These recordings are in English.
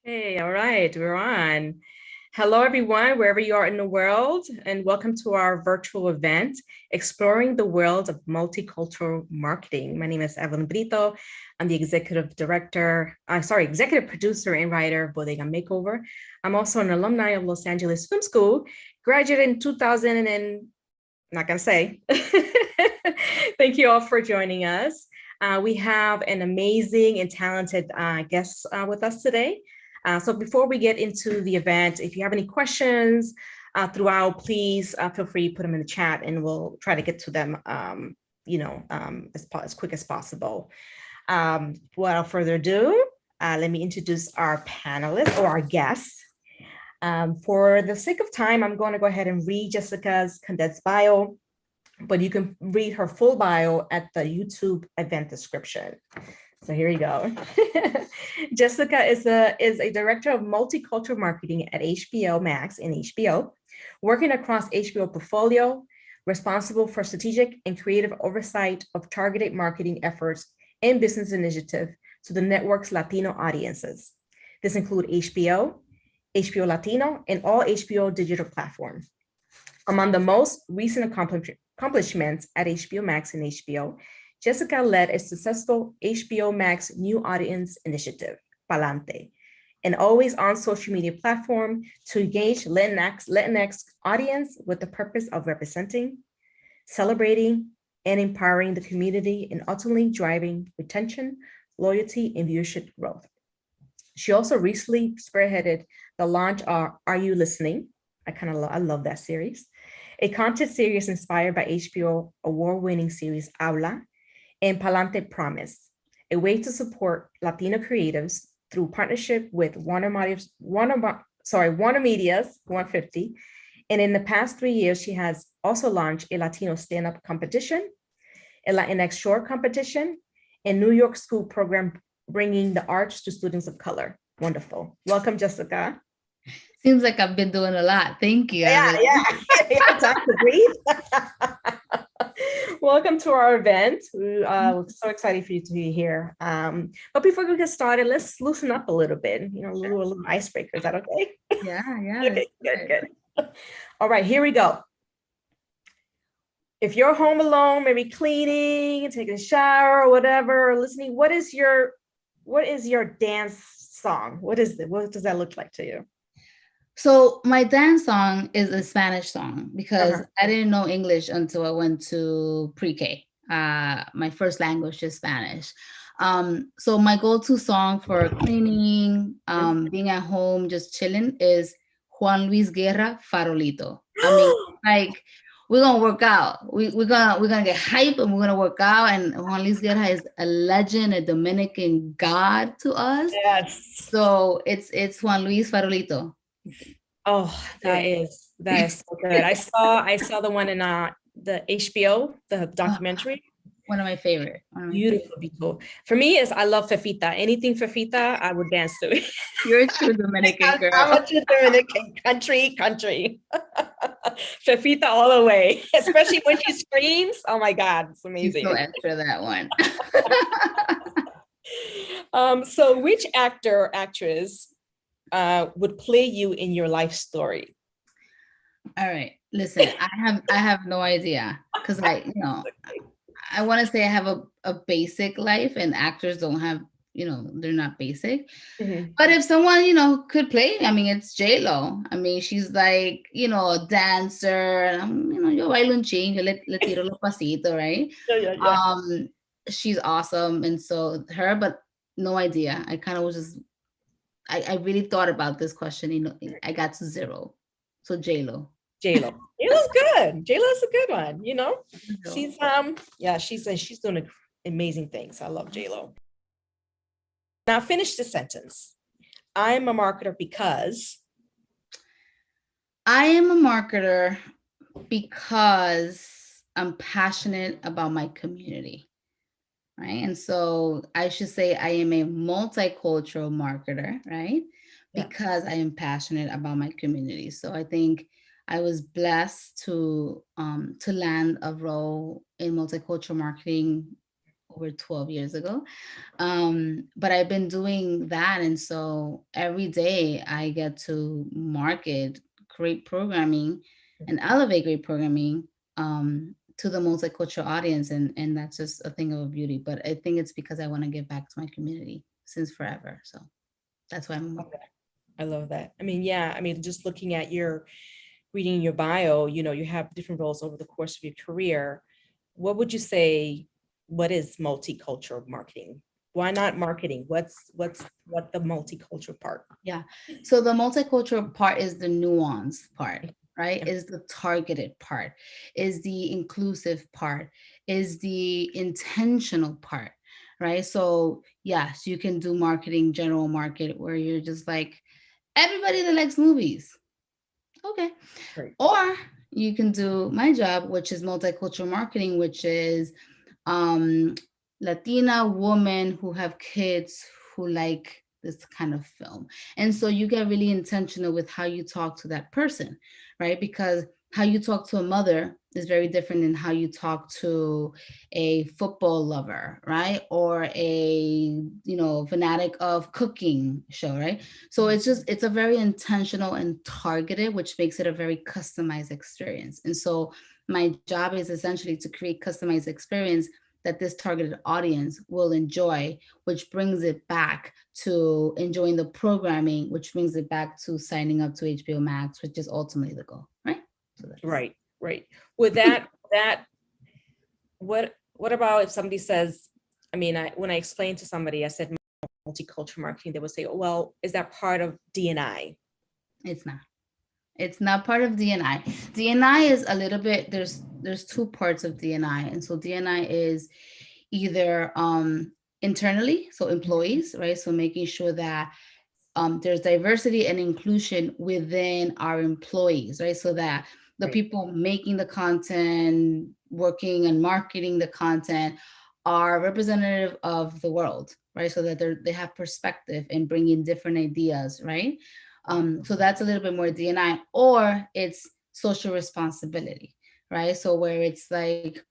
Hey, all right, we're on. Hello, everyone, wherever you are in the world, and welcome to our virtual event, Exploring the World of Multicultural Marketing. My name is Evelyn Brito. I'm the executive producer and writer of Bodega Makeover. I'm also an alumni of Los Angeles Film School, graduated in 2000 and not gonna say. Thank you all for joining us. We have an amazing and talented guest with us today. So before we get into the event, if you have any questions throughout, please feel free to put them in the chat and we'll try to get to them, as quick as possible. Without further ado, let me introduce our panelists or our guests. For the sake of time, I'm going to go ahead and read Jessica's condensed bio, but you can read her full bio at the YouTube event description. So here you go. Jessica is a director of multicultural marketing at HBO Max and HBO, working across HBO portfolio, responsible for strategic and creative oversight of targeted marketing efforts and business initiative to the network's Latino audiences. This includes HBO, HBO Latino, and all HBO digital platforms. Among the most recent accomplishments at HBO Max and HBO, Jessica led a successful HBO Max new audience initiative, Palante, an always-on social media platform to engage Latinx audience with the purpose of representing, celebrating, and empowering the community and ultimately driving retention, loyalty, and viewership growth. She also recently spearheaded the launch of Are You Listening? I love that series, a content series inspired by HBO award-winning series Aula, and Palante Promise, a way to support Latino creatives through partnership with Warner Media's 150. And in the past 3 years, she has also launched a Latino stand-up competition, a Latinx short competition, and New York school program bringing the arts to students of color. Wonderful. Welcome, Jessica. Seems like I've been doing a lot. Thank you. Yeah. Time to breathe. Welcome to our event. We're so excited for you to be here. But before we get started, let's loosen up a little bit. A little icebreaker. Is that okay? Yeah. Good. All right, here we go. If you're home alone, maybe cleaning, taking a shower, or whatever, or listening, what is your dance song? What does that look like to you? So my dance song is a Spanish song because I didn't know English until I went to pre-K. My first language is Spanish. So my go-to song for cleaning, being at home, just chilling is Juan Luis Guerra, Farolito. I mean, like we're gonna work out. We're gonna get hype and we're gonna work out. And Juan Luis Guerra is a legend, a Dominican god to us. Yes. So it's Juan Luis Farolito. Oh, that is so good. I saw the one in the HBO, the documentary. One of my favorite. Beautiful. For me, I love Fefita. Anything Fefita, I would dance to. You're a true Dominican girl. I'm a true Dominican country. Fefita all the way, especially when she screams. Oh my God, it's amazing. She's so extra, that one. So which actor or actress would play you in your life story? All right, listen, I have no idea because I want to say I have a basic life and actors don't have, they're not basic. But if someone, could play, I mean, it's J-Lo. I mean, she's like, a dancer, and yo bailo un chin, yo le tiro los pasitos, right? Yeah. She's awesome. And so her, but no idea. I kind of was just, I really thought about this question, I got to 0. So J-Lo. J-Lo's good. J-Lo's a good one, She's doing amazing things. I love J-Lo. Now finish the sentence. I'm a marketer because I am a marketer because I'm passionate about my community. Right. And so I should say I am a multicultural marketer, right? Because I am passionate about my community. So I think I was blessed to land a role in multicultural marketing over 12 years ago. But I've been doing that. And so every day I get to market great programming and elevate great programming to the multicultural audience. And that's just a thing of a beauty. But I think it's because I want to give back to my community since forever. So that's why I'm. Okay. I love that. I mean, yeah, I mean, just looking at reading your bio, you have different roles over the course of your career. What would you say, what is multicultural marketing? Why not marketing? What the multicultural part? Yeah. So the multicultural part is the nuance part, right? Is the targeted part, is the inclusive part, is the intentional part, right? So yes, you can do marketing, general market, where you're just like, everybody that likes movies. Okay. Right. Or you can do my job, which is multicultural marketing, which is um, Latina women who have kids who like this kind of film. And so you get really intentional with how you talk to that person, right? Because how you talk to a mother is very different than how you talk to a football lover, right? Or a, fanatic of cooking show, right? So it's a very intentional and targeted, which makes it a very customized experience. And so my job is essentially to create customized experience that this targeted audience will enjoy, which brings it back to enjoying the programming, which brings it back to signing up to HBO Max, which is ultimately the goal, right? So Right. With that, what about if somebody says, I mean, when I explained to somebody, I said multicultural marketing, they would say, oh, well, is that part of D&I? It's not. It's not part of D&I. D&I is a little bit, there's two parts of D&I. And so D&I is either internally, so employees, right? So making sure that there's diversity and inclusion within our employees, right? So that the people making the content, working and marketing the content are representative of the world, right? So that they have perspective and bring in different ideas, right? So that's a little bit more D&I, or it's social responsibility, right? So where it's like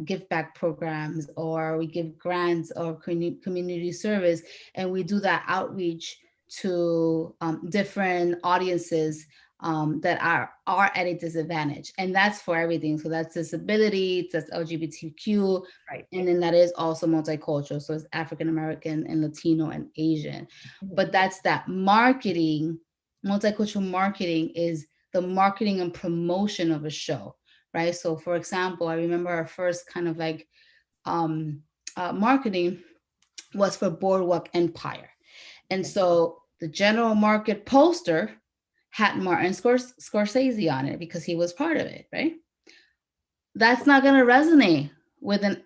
give back programs, or we give grants or community service, and we do that outreach to different audiences that are at a disadvantage, and that's for everything. So that's disability, that's LGBTQ, Right. and then that is also multicultural. So it's African American and Latino and Asian. But that's that marketing. Multicultural marketing is the marketing and promotion of a show, right? So for example, I remember our first kind of like marketing was for Boardwalk Empire. And so the general market poster had Martin Scorsese on it because he was part of it, right? That's not going to resonate with an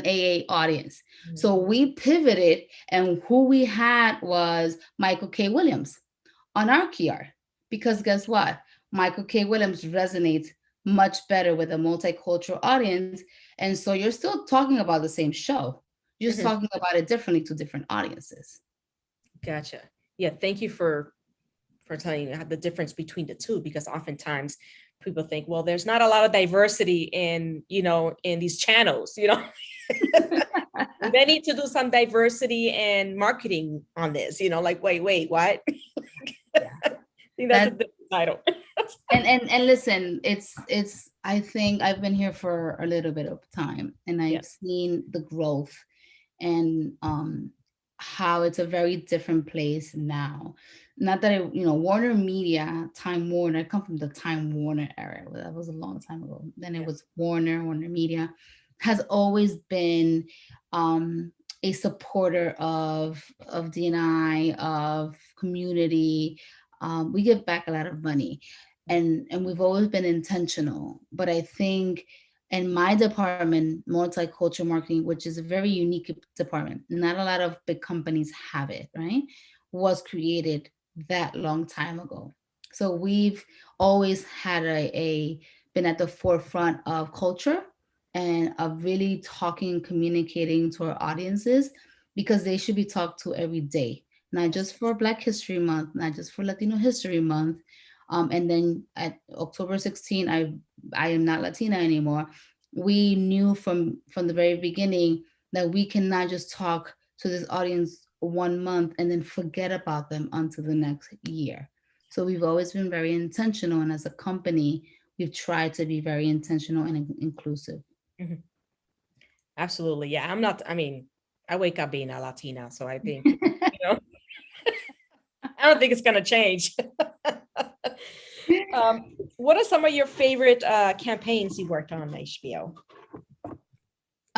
AA audience. So we pivoted, and who we had was Michael K. Williams on our key art, because guess what? Michael K. Williams resonates much better with a multicultural audience. And so you're still talking about the same show. You're just talking about it differently to different audiences. Gotcha. Yeah, thank you for telling you the difference between the two, because oftentimes people think, well, there's not a lot of diversity in these channels, they need to do some diversity and marketing on this, like, wait, what? I think that's a different title. and listen, it's I think I've been here for a little bit of time, and I've seen the growth and how it's a very different place now. Not that Warner Media, Time Warner, I come from the Time Warner era. That was a long time ago. Then it was Warner Media, has always been a supporter of D&I, of community. We give back a lot of money, and we've always been intentional. But I think in my department, multicultural marketing, which is a very unique department, not a lot of big companies have it, right? Was created that long time ago. So we've always had been at the forefront of culture and of really talking, communicating to our audiences, because they should be talked to every day, not just for Black History Month, not just for Latino History Month. And then at October 16, I am not Latina anymore. We knew from the very beginning that we cannot just talk to this audience 1 month and then forget about them until the next year. So we've always been very intentional. And as a company, we've tried to be very intentional and inclusive. Mhm. Absolutely. Yeah. I mean, I wake up being a Latina, so I think, you know, I don't think it's going to change. What are some of your favorite campaigns you worked on HBO?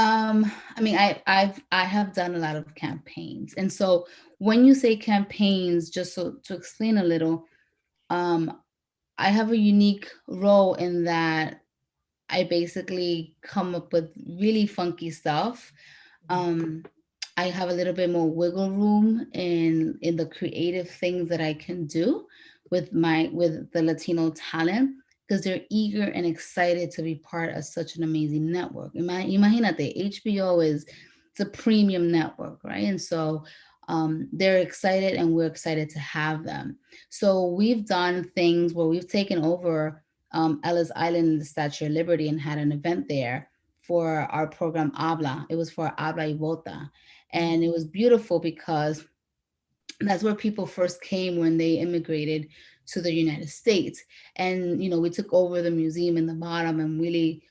I mean, I have done a lot of campaigns. And so when you say campaigns, just so to explain a little, I have a unique role in that I basically come up with really funky stuff. Um, I have a little bit more wiggle room in the creative things that I can do with the Latino talent, because they're eager and excited to be part of such an amazing network. Imagínate, HBO is it's a premium network, right? And so they're excited, and we're excited to have them. So we've done things where we've taken over Ellis Island and the Statue of Liberty and had an event there for our program Habla. It was for Habla y Vota. And it was beautiful because that's where people first came when they immigrated to the United States. And, we took over the museum in the bottom and really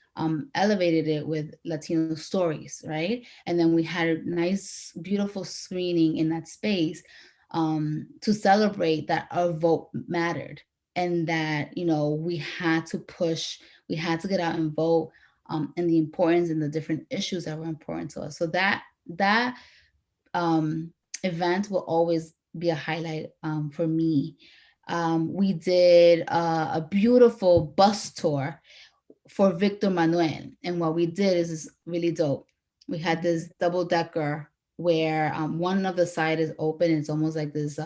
elevated it with Latino stories, right? And then we had a nice, beautiful screening in that space to celebrate that our vote mattered, and that, we had to get out and vote, and the importance and the different issues that were important to us. So that event will always be a highlight for me. We did a beautiful bus tour for Victor Manuel. And what we did is really dope. We had this double decker where one of the side is open. It's almost like this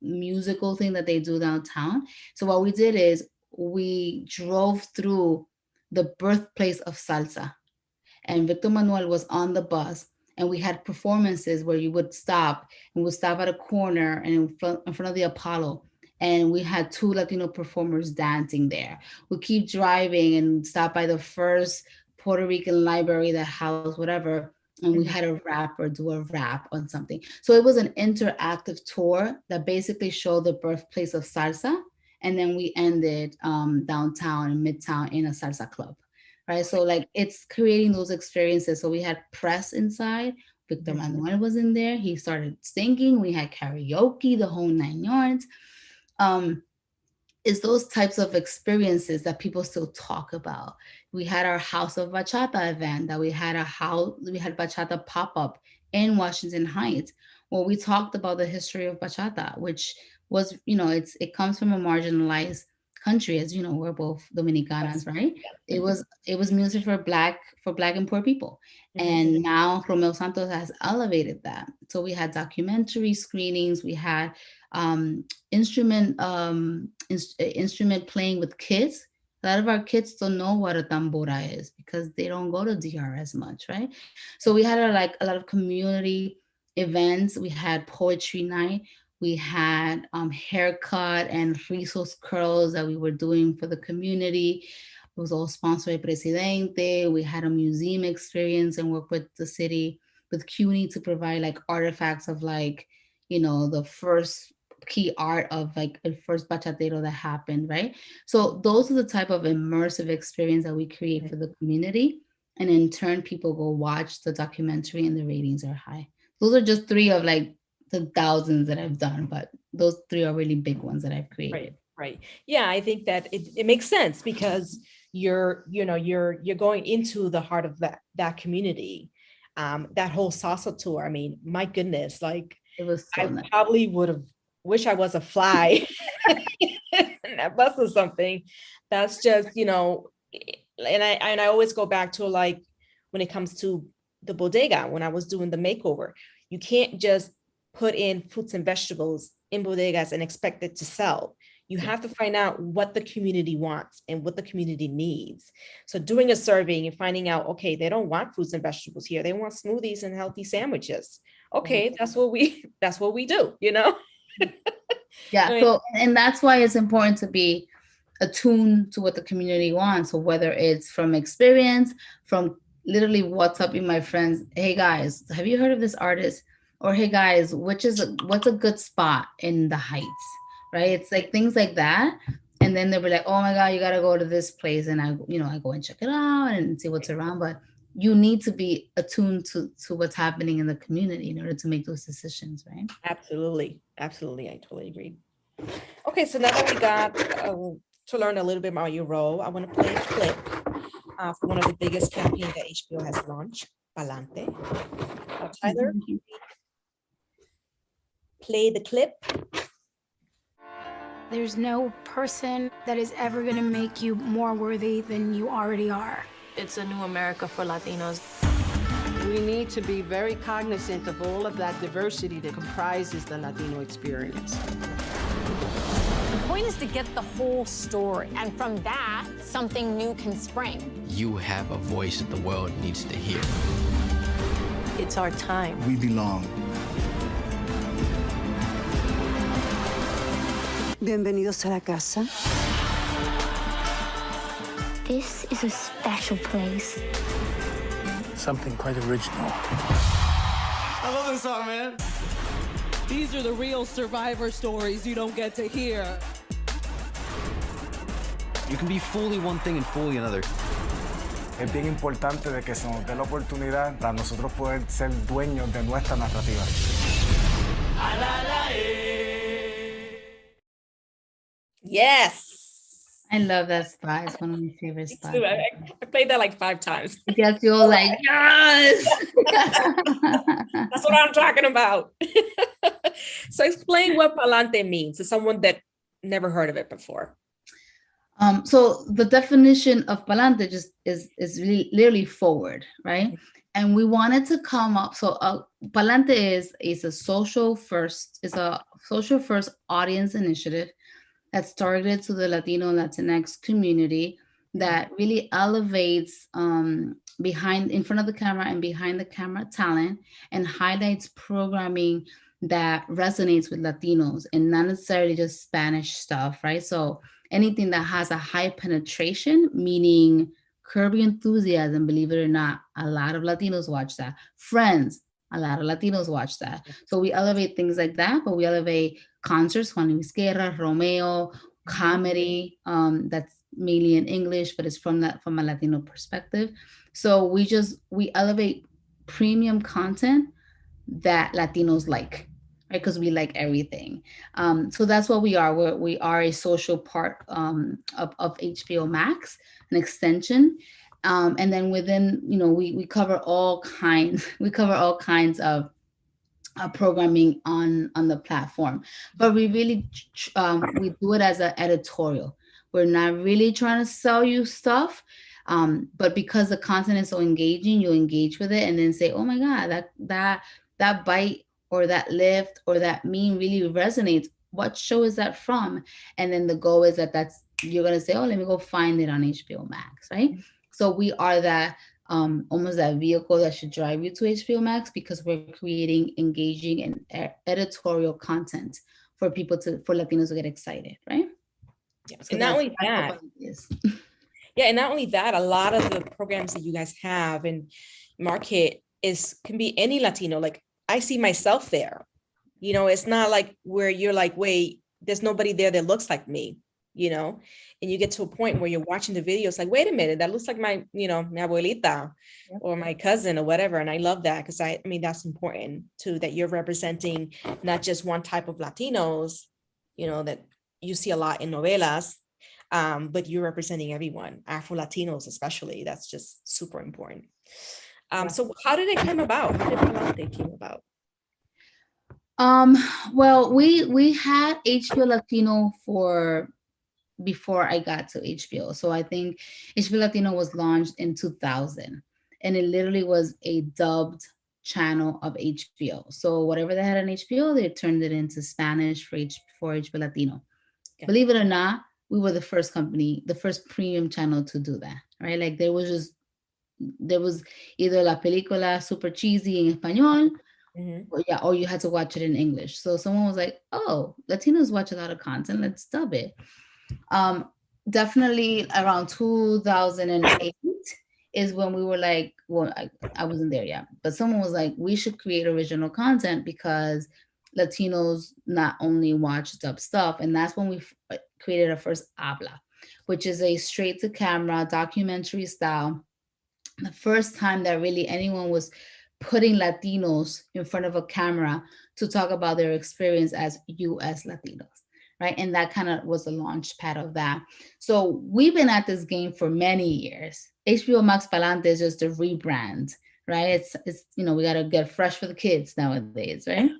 musical thing that they do downtown. So what we did is we drove through the birthplace of salsa, and Victor Manuel was on the bus, and we had performances where you would stop and we'd stop at a corner and in front of the Apollo, and we had two Latino performers dancing there. We keep driving and stop by the first Puerto Rican library that housed whatever, and we had a rapper do a rap on something. So it was an interactive tour that basically showed the birthplace of salsa, and then we ended downtown and midtown in a salsa club. Right. So like it's creating those experiences. So we had press inside. Victor Manuel was in there. He started singing. We had karaoke, the whole 9 yards. It's those types of experiences that people still talk about. We had our House of Bachata event that we had Bachata pop-up in Washington Heights, where we talked about the history of bachata, which was, it comes from a marginalized country. As you know, we're both Dominicanas, right? It was music for black and poor people. And now Romeo Santos has elevated that. So we had documentary screenings, we had instrument playing with kids. A lot of our kids don't know what a tambora is because they don't go to DR as much, right? So we had a lot of community events. We had poetry night. We had haircut and rizos curls that we were doing for the community. It was all sponsored by Presidente. We had a museum experience and worked with the city, with CUNY, to provide like artifacts of like, the first key art of like the first bachatero that happened, right? So those are the type of immersive experience that we create for the community. And in turn, people go watch the documentary and the ratings are high. Those are just three of like the thousands that I've done, but those three are really big ones that I've created. Right. Yeah, I think that it makes sense because you're going into the heart of that community. That whole salsa tour. I mean, my goodness, like it was so nice. Probably would have wish I was a fly in that bus or something. That's just, and I always go back to like when it comes to the bodega, when I was doing the makeover, you can't just put in fruits and vegetables in bodegas and expect it to sell. You have to find out what the community wants and what the community needs. So doing a survey and finding out, okay, they don't want fruits and vegetables here. They want smoothies and healthy sandwiches. Okay, that's what we do, Yeah. So, and that's why it's important to be attuned to what the community wants. So whether it's from experience, from literally WhatsApping my friends, hey guys, have you heard of this artist? Or hey guys, what's a good spot in the Heights, right? It's like things like that. And then they'll be like, oh my God, you gotta go to this place. And I go and check it out and see what's around. But you need to be attuned to what's happening in the community in order to make those decisions, right? Absolutely. Absolutely. I totally agree. Okay, so now that we got to learn a little bit about your role, I want to play a clip for one of the biggest campaigns that HBO has launched, Palante. Tyler, play the clip. There's no person that is ever going to make you more worthy than you already are. It's a new America for Latinos. We need to be very cognizant of all of that diversity that comprises the Latino experience. The point is to get the whole story, and from that, something new can spring. You have a voice that the world needs to hear. It's our time. We belong. Bienvenidos a la casa. This is a special place. Something quite original. I love this song, man. These are the real survivor stories you don't get to hear. You can be fully one thing and fully another. Es bien importante de que se nos dé la oportunidad para nosotros poder ser dueños de nuestra narrativa. Yes. I love that spot. It's one of my favorite spots. I played that like 5 times. It gets you all like, yes! That's what I'm talking about. So explain what Palante means to someone that never heard of it before. So the definition of Palante just is really literally forward, right? And we wanted to come up. So Palante is a social first audience initiative that's targeted to the Latino and Latinx community that really elevates in front of the camera and behind the camera talent and highlights programming that resonates with Latinos and not necessarily just Spanish stuff, right? So anything that has a high penetration, meaning Curb Your Enthusiasm, believe it or not, a lot of Latinos watch that. Friends, a lot of Latinos watch that. So we elevate things like that, but we elevate concerts, Juan Luis Guerra, Romeo, comedy, that's mainly in English, but it's from a Latino perspective. So we elevate premium content that Latinos like, right? Because we like everything. So that's what we are. We are a social part of HBO Max, an extension. And then within, we cover all kinds. We cover all kinds of programming on the platform, but we really we do it as an editorial. We're not really trying to sell you stuff, but because the content is so engaging, you engage with it and then say, oh my God, that bite or that lift or that meme really resonates. What show is that from? And then the goal is that you're gonna say, oh, let me go find it on HBO Max, right? So we are that almost that vehicle that should drive you to HBO Max because we're creating engaging and editorial content for Latinos to get excited, right? Yeah. So and not only that, and not only that, a lot of the programs that you guys have and market can be any Latino. Like I see myself there. It's not like where you're like, wait, there's nobody there that looks like me. And you get to a point where you're watching the videos like, wait a minute, that looks like my, mi abuelita or my cousin or whatever. And I love that because I mean, that's important too, that you're representing not just one type of Latinos, that you see a lot in novelas, but you're representing everyone, Afro-Latinos especially. That's just super important. So how did it come about? How did Palante came about? Well, we had HBO Latino before I got to HBO. So I think HBO Latino was launched in 2000 and it literally was a dubbed channel of HBO. So whatever they had on HBO, they turned it into Spanish for HBO Latino. Okay. Believe it or not, we were the first company, the first premium channel to do that, right? Like there was either La Película super cheesy in Español, or you had to watch it in English. So someone was like, oh, Latinos watch a lot of content, let's dub it. Definitely around 2008 is when we were like, well, I wasn't there yet, but someone was like, we should create original content because Latinos not only watch dub stuff. And that's when we created our first Habla, which is a straight to camera documentary style. The first time that really anyone was putting Latinos in front of a camera to talk about their experience as US Latinos, right? And that kind of was the launch pad of that. So we've been at this game for many years. HBO Max Palante is just a rebrand, right? It's you know, we got to get fresh for the kids nowadays, right?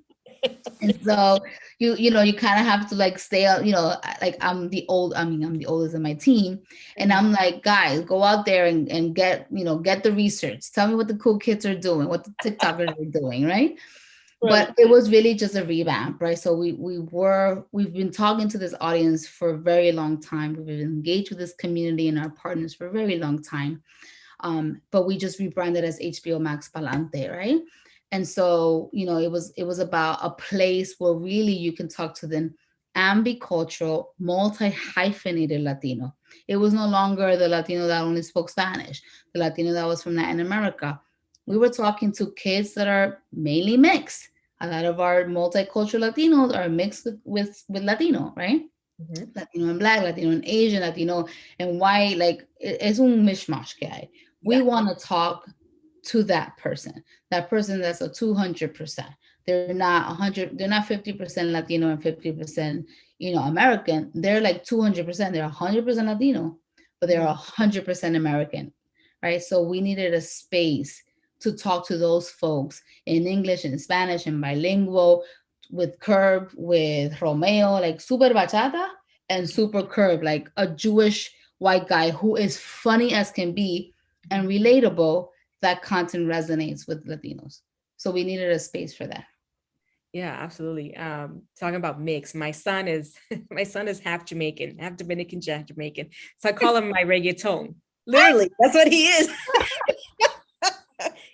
And so you know, you kind of have to like stay out, you know, like I'm the oldest in my team, and I'm like, guys, go out there and get, you know, get the research, tell me what the cool kids are doing, what the TikTokers are doing, right? But it was really just a revamp, right? So we've been talking to this audience for a very long time. We've been engaged with this community and our partners for a very long time. But we just rebranded as HBO Max Palante, right? And so, you know, it was about a place where really you can talk to the ambicultural, multi-hyphenated Latino. It was no longer the Latino that only spoke Spanish, the Latino that was from Latin America. We were talking to kids that are mainly mixed. A lot of our multicultural Latinos are mixed with Latino, right? Mm-hmm. Latino and Black, Latino and Asian, Latino and white, like it's un mishmash que hay. We want to talk to that person that's a 200%. They're not 100, they're not 50% Latino and 50%, you know, American. They're like 200%. They're 100% Latino, but they're 100% American, right? So we needed a space to talk to those folks in English and Spanish and bilingual, with curb, with Romeo, like super bachata, and super curb, like a Jewish white guy who is funny as can be and relatable. That content resonates with Latinos. So we needed a space for that. Yeah, absolutely. Talking about mix, my son is half Jamaican, half Dominican, half Jamaican. So I call him my reggaeton. Literally, that's what he is.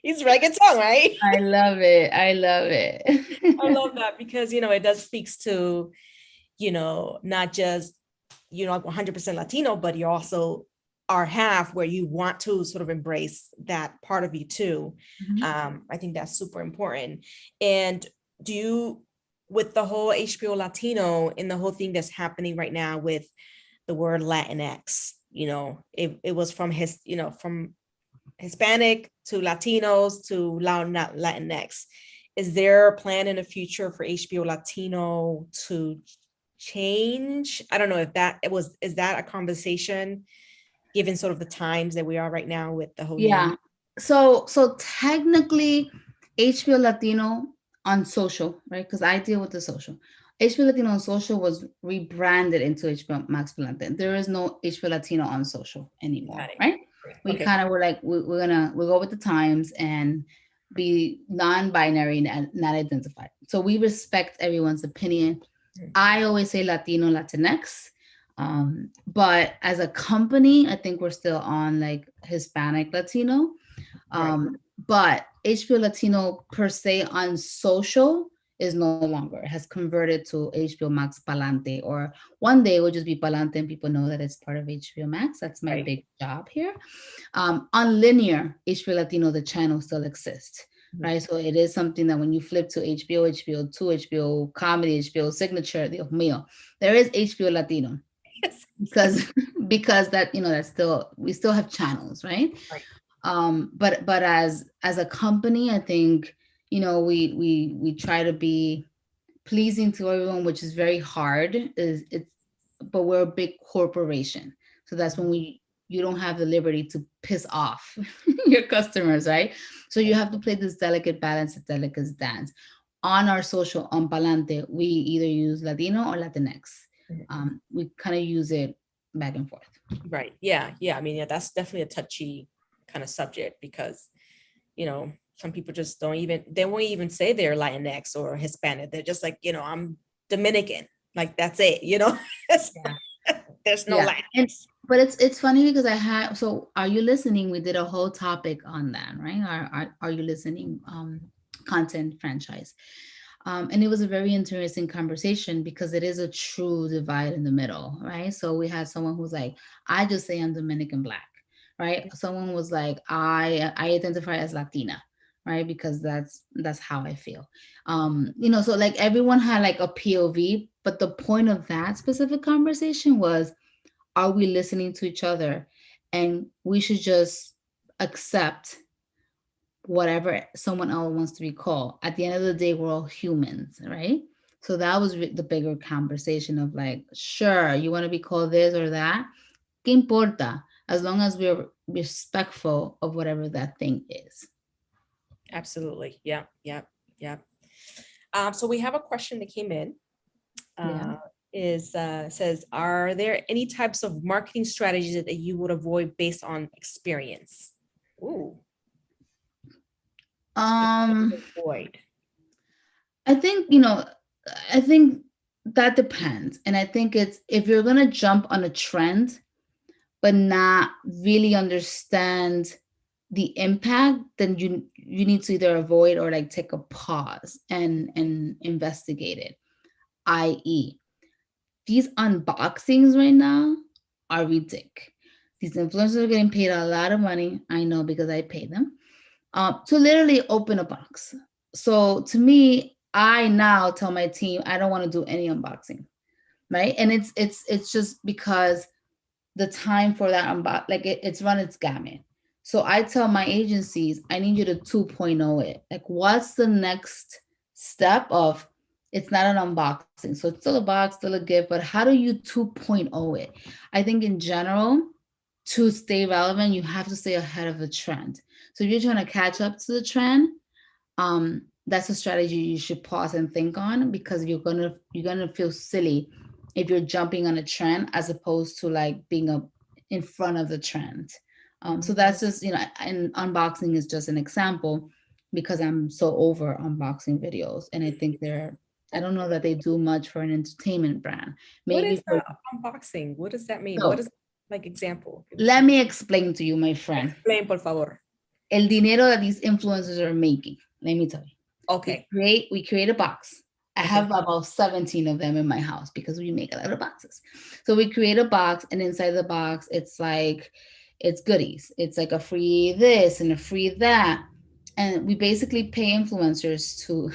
He's reggaeton, right? I love it. I love that because, you know, it does speaks to, you know, not just, you know, 100% Latino, but you also are half where you want to sort of embrace that part of you too. Mm-hmm. I think that's super important. And do you, with the whole HBO Latino and the whole thing that's happening right now with the word Latinx, you know, it was from from Hispanic to Latinos to Latinx. Is there a plan in the future for HBO Latino to change? I don't know if is that a conversation given sort of the times that we are right now with the whole name? So technically HBO Latino on social, right? Because I deal with the social. HBO Latino on social was rebranded into HBO Max Palante. There is no HBO Latino on social anymore, right? We kind of were like, we'll go with the times and be non-binary and not identified. So we respect everyone's opinion. I always say Latino, Latinx. But as a company, I think we're still on like Hispanic Latino. But HBO Latino per se on social is no longer. It has converted to HBO Max Palante, or one day it will just be Palante and people know that it's part of HBO Max. That's my big job here. On linear, HBO Latino, the channel still exists, right? So it is something that when you flip to HBO, HBO 2, HBO Comedy, HBO Signature, Dios mío, there is HBO Latino. Because that, you know, that's still, we still have channels, right? But as a company, I think, you know, we try to be pleasing to everyone, which is very hard. But we're a big corporation, so that's when you don't have the liberty to piss off your customers, right? So you have to play this delicate balance, a delicate dance. On our social, on Palante, we either use Latino or Latinx. We kind of use it back and forth. Right. Yeah. I mean, that's definitely a touchy kind of subject because, you know, some people just won't even say they're Latinx or Hispanic. They're just like, you know, I'm Dominican. Like, that's it, you know? There's no Latinx. But it's funny because so Are You Listening? We did a whole topic on that, right? Are You Listening content franchise. And it was a very interesting conversation because it is a true divide in the middle, right? So we had someone who's like, I just say I'm Dominican Black, right? Someone was like, I identify as Latina, right? Because that's how I feel. So like everyone had like a POV, but the point of that specific conversation was, are we listening to each other? And we should just accept whatever someone else wants to be called. At the end of the day, we're all humans, right? So that was the bigger conversation of like, sure, you want to be called this or that, ¿qué importa? As long as we're respectful of whatever that thing is. Absolutely. Yeah. So we have a question that came in. Says, are there any types of marketing strategies that you would avoid based on experience? Ooh. Avoid. I think that depends. And I think it's, if you're going to jump on a trend, but not really understand the impact, then you need to either avoid or like take a pause and investigate it. I.e., these unboxings right now are ridiculous. These influencers are getting paid a lot of money. I know because I pay them to literally open a box. So to me, I now tell my team, I don't want to do any unboxing, right? And it's just because the time for that it's run its gamut. So I tell my agencies, I need you to 2.0 it. Like, what's the next step of, it's not an unboxing. So it's still a box, still a gift, but how do you 2.0 it? I think in general, to stay relevant, you have to stay ahead of the trend. So if you're trying to catch up to the trend, that's a strategy you should pause and think on, because you're gonna feel silly if you're jumping on a trend as opposed to like being in front of the trend. So that's just, and unboxing is just an example, because I'm so over unboxing videos, and I think I don't know that they do much for an entertainment brand. Maybe what is unboxing? What does that mean? What is like example? Let me explain to you, my friend. Explain, por favor. El dinero that these influencers are making. Let me tell you. Okay. We create a box. I have about 17 of them in my house because we make a lot of boxes. So we create a box, and inside the box, it's goodies. It's like a free this and a free that. And we basically pay influencers to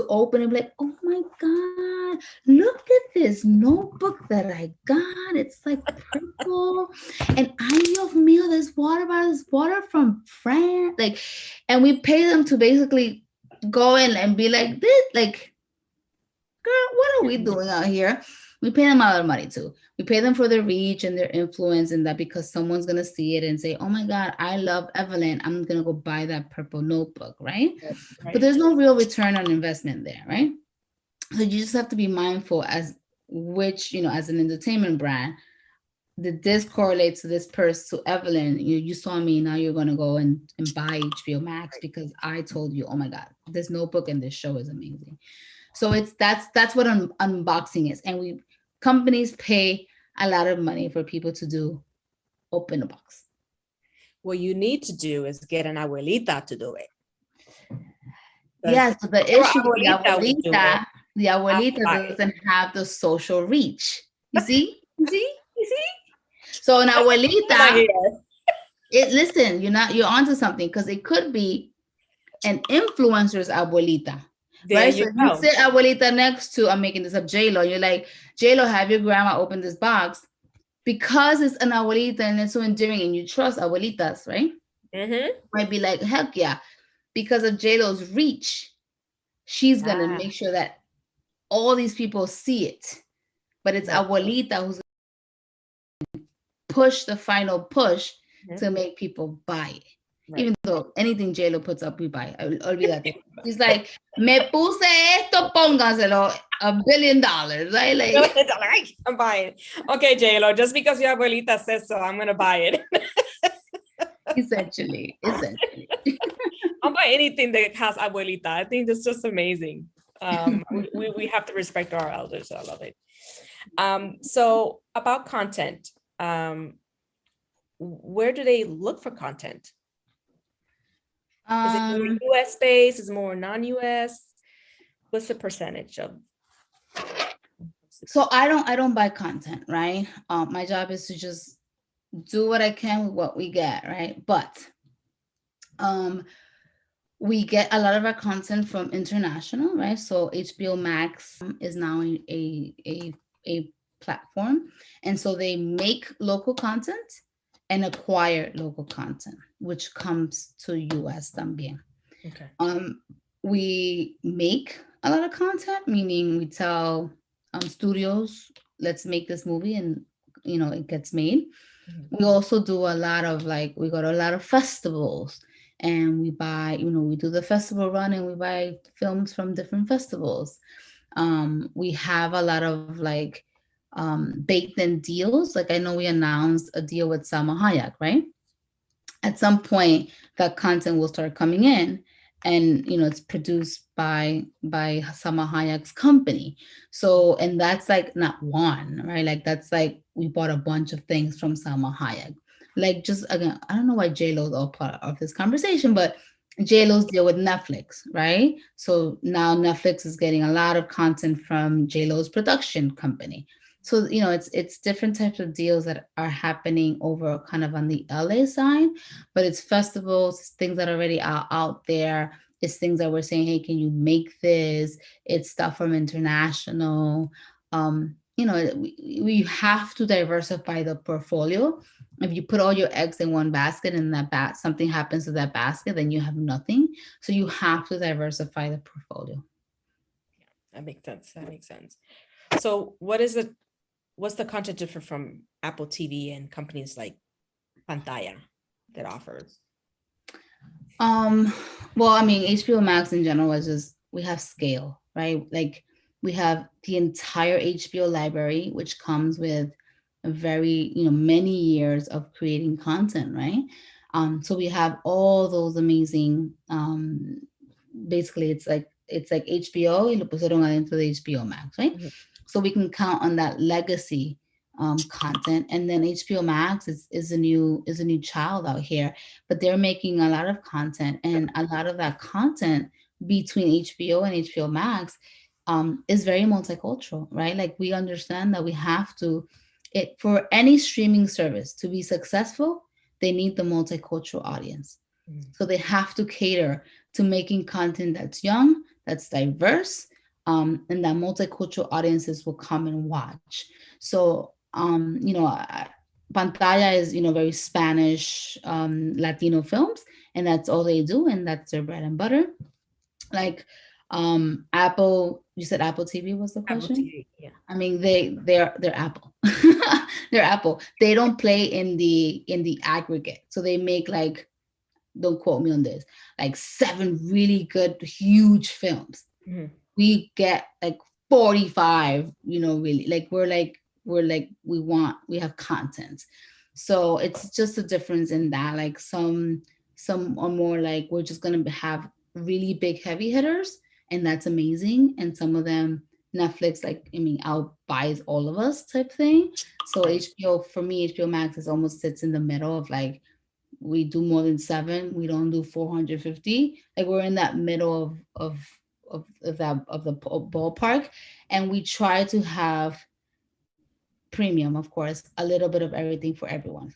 open and be like, oh my God, look at this notebook that I got. It's like purple. And Dios mío, this water from France. Like, and we pay them to basically go in and be like, this, like, girl, what are we doing out here? We pay them a lot of money too. We pay them for their reach and their influence, and that because someone's going to see it and say, oh my God, I love Evelyn. I'm going to go buy that purple notebook, right? But there's no real return on investment there, right? So you just have to be mindful as an entertainment brand, did this correlate to this person, to Evelyn? You saw me, now you're going to go and buy HBO Max because I told you, oh my God, this notebook and this show is amazing. So that's what unboxing is. And companies pay a lot of money for people to open a box. What you need to do is get an abuelita to do it. Yes, the issue with the abuelita doesn't have the social reach. You see? So an abuelita, listen, you're onto something, because it could be an influencer's abuelita. Right? So you sit abuelita next to, I'm making this up, J-Lo. You're like, J-Lo, have your grandma open this box, because it's an abuelita and it's so endearing and you trust abuelitas, right? Mm-hmm. Might be like, heck yeah. Because of J-Lo's reach, she's going to make sure that all these people see it. But it's abuelita who's going to push the final push to make people buy it. Right. Even though anything J-Lo puts up, we buy. Olvídate. He's like, me puse esto, pónganselo, $1 billion, right? Like, I'm buying it. Okay, J-Lo, just because your abuelita says so, I'm going to buy it. Essentially. I'll buy anything that has abuelita. I think that's just amazing. We have to respect our elders. I love it. So about content, where do they look for content? Is it more US based? Is it more non-US? What's the percentage of? So I don't buy content, right? My job is to just do what I can with what we get, right? But we get a lot of our content from international, right? So HBO Max is now a platform, and so they make local content and acquire local content, which comes to US también. Okay. We make a lot of content, meaning we tell studios, let's make this movie, and it gets made. We also do a lot of we go to a lot of festivals, and we buy, we do the festival run, and we buy films from different festivals. We have a lot of baked in deals. I know we announced a deal with Salma Hayek, right? At some point, that content will start coming in, and it's produced by Salma Hayek's company. So, and that's not one, right? That's we bought a bunch of things from Salma Hayek. Just again, I don't know why J-Lo's all part of this conversation, but J-Lo's deal with Netflix, right? So now Netflix is getting a lot of content from J-Lo's production company. So, it's different types of deals that are happening over kind of on the LA side, but it's festivals, it's things that are already out there. It's things that we're saying, hey, can you make this? It's stuff from international. We have to diversify the portfolio. If you put all your eggs in one basket and something happens to that basket, then you have nothing. So you have to diversify the portfolio. That makes sense. So what's the content different from Apple TV and companies like Pantaya that offers? Well, I mean, HBO Max in general is just, we have scale, right? We have the entire HBO library, which comes with a very, many years of creating content, right? So we have all those amazing, basically it's like HBO y lo pusieron adentro de HBO Max, right? Mm-hmm. So we can count on that legacy content, and then HBO Max is a new child out here, but they're making a lot of content, and a lot of that content between HBO and HBO Max is very multicultural, right? We understand that we have to, for any streaming service to be successful, they need the multicultural audience. Mm-hmm. So they have to cater to making content that's young, that's diverse, and that multicultural audiences will come and watch. So Pantaya is, very Spanish, Latino films, and that's all they do, and that's their bread and butter. Apple, you said Apple TV was the question? Apple TV, yeah. I mean, they're Apple. They're Apple. They don't play in the aggregate. So they make don't quote me on this, 7 really good, huge films. Mm-hmm. We get 45, really, we have content. So it's just a difference in that. Some are more we're just going to have really big heavy hitters, and that's amazing. And some of them, Netflix, outbuys all of us type thing. So HBO, for me, HBO Max almost sits in the middle of we do more than 7, we don't do 450. We're in that middle of the ballpark, and we try to have premium, of course, a little bit of everything for everyone.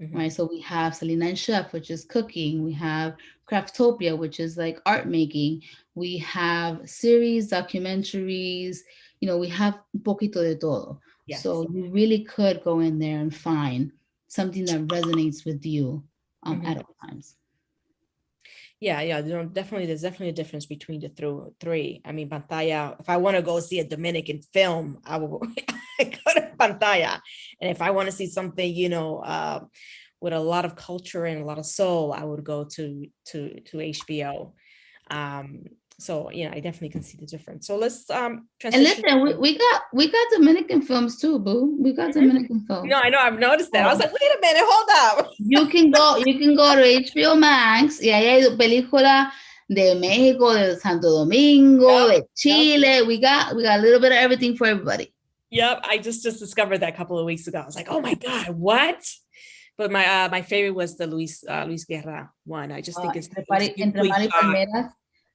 Mm-hmm. Right? So we have Selena and Chef, which is cooking. We have Craftopia, which is art making. We have series, documentaries. We have un poquito de todo. Yes. So you really could go in there and find something that resonates with you mm-hmm. at all times. Yeah, there's definitely a difference between the three. I mean, Pantaya, if I want to go see a Dominican film, I will go to Pantaya. And if I want to see something, with a lot of culture and a lot of soul, I would go to HBO. So I definitely can see the difference. So let's transition. And listen, we got Dominican films too, boo. We got mm-hmm. Dominican films. No, I know, I've noticed that. I was like, wait a minute, hold up. You can go to HBO Max. Y ahí hay película de México, de Santo Domingo, de Chile. Yep. We got a little bit of everything for everybody. Yep, I just discovered that a couple of weeks ago. I was like, oh my God, what? But my favorite was the Luis Guerra one. I just think it's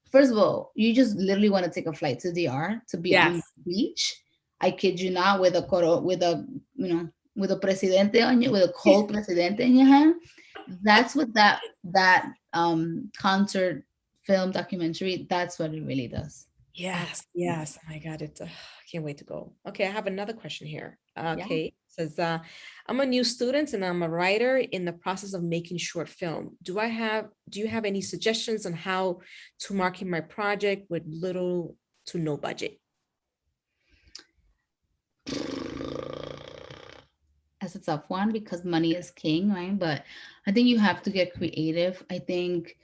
First of all, you just literally want to take a flight to DR to be on the beach. I kid you not, with a with a presidente on you, with a cold presidente in your hand. That's what that concert film documentary, that's what it really does. Yes. Oh my God, I can't wait to go. Okay, I have another question here. Kate says, I'm a new student and I'm a writer in the process of making short film. Do you have any suggestions on how to market my project with little to no budget? That's a tough one because money is king, right? But I think you have to get creative. I think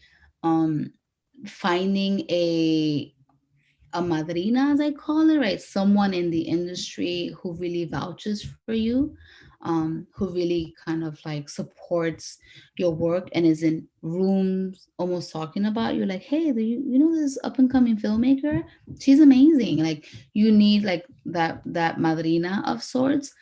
finding a madrina, as I call it, right? Someone in the industry who really vouches for you, who really kind of like supports your work and is in rooms almost talking about you, like, hey, do you know this up and coming filmmaker? She's amazing. Like, you need like that madrina of sorts.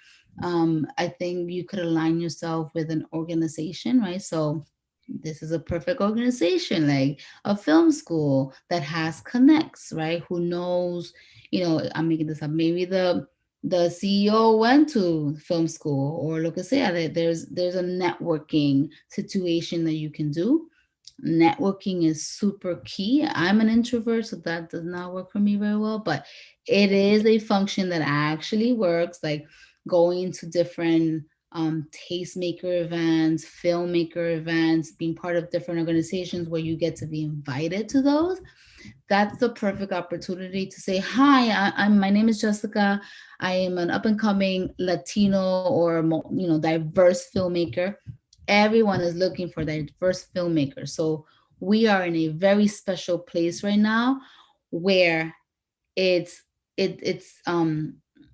I think you could align yourself with an organization, right? So this is a perfect organization, like a film school that has connects, right? Who knows, I'm making this up. Maybe the CEO went to film school, or look at say there's a networking situation that you can do. Networking is super key. I'm an introvert, so that does not work for me very well, but it is a function that actually works, like going to different tastemaker events, filmmaker events, being part of different organizations where you get to be invited to those. That's the perfect opportunity to say, hi, my name is Jessica. I am an up and coming Latino or diverse filmmaker. Everyone is looking for diverse filmmakers. So we are in a very special place right now where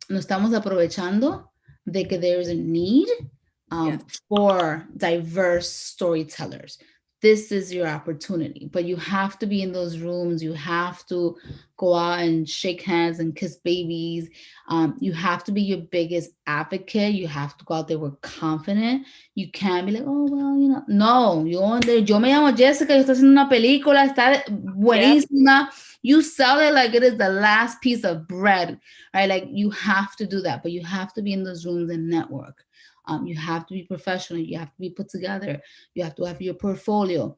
nos estamos aprovechando de que there is a need for diverse storytellers. This is your opportunity, but you have to be in those rooms. You have to go out and shake hands and kiss babies. You have to be your biggest advocate. You have to go out there with confidence. You can't be like, oh, well, no, yo me llamo Jessica, yo estoy haciendo una película, está buenísima. You sell it like it is the last piece of bread, right? Like, you have to do that, but you have to be in those rooms and network. You have to be professional. You have to be put together. You have to have your portfolio.